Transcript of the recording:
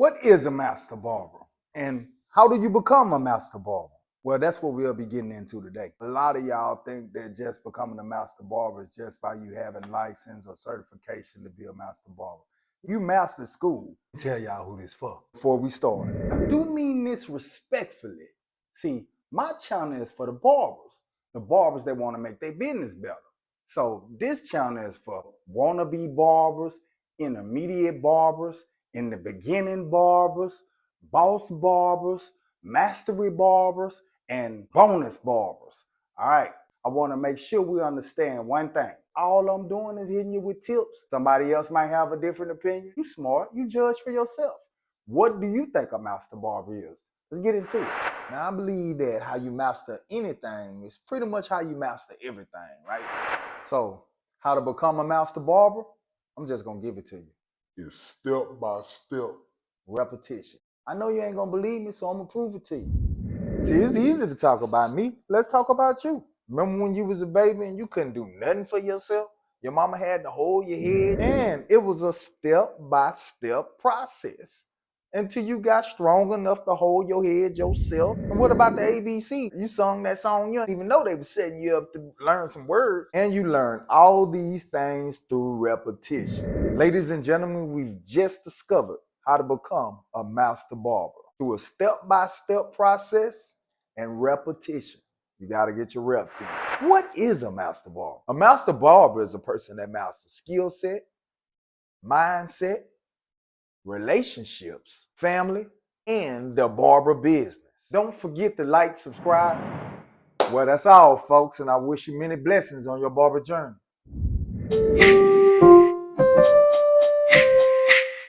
What is a master barber? And how do you become a master barber? Well, that's what we'll be getting into today. A lot of y'all think that just becoming a master barber is just by you having license or certification to be a master barber. You master school. Tell y'all who this for. Before we start, I do mean this respectfully. See, my channel is for the barbers that want to make their business better. So this channel is for wannabe barbers, intermediate barbers, in the beginning barbers, boss barbers, mastery barbers, and bonus barbers. All right, I want to make sure we understand one thing. All I'm doing is hitting you with tips. Somebody else might have a different opinion. You smart, you judge for yourself. What do you think a master barber is? Let's get into it. Now, I believe that how you master anything is pretty much how you master everything, right? So, how to become a master barber? I'm just going to give it to you. It's step by step. Repetition. I know you ain't gonna believe me, so I'm gonna prove it to you. See, it's easy to talk about me. Let's talk about you. Remember when you was a baby and you couldn't do nothing for yourself? Your mama had to hold your head, and it was a step-by-step process until you got strong enough to hold your head yourself. And what about the ABC? You sung that song, you didn't even know they were setting you up to learn some words. And you learn all these things through repetition. Ladies and gentlemen, we've just discovered how to become a master barber through a step-by-step process and repetition. You got to get your reps in. What is a master barber? A master barber is a person that masters skill set, mindset, relationships, family, and the barber business. Don't forget to like, subscribe. Well, that's all, folks, and I wish you many blessings on your barber journey.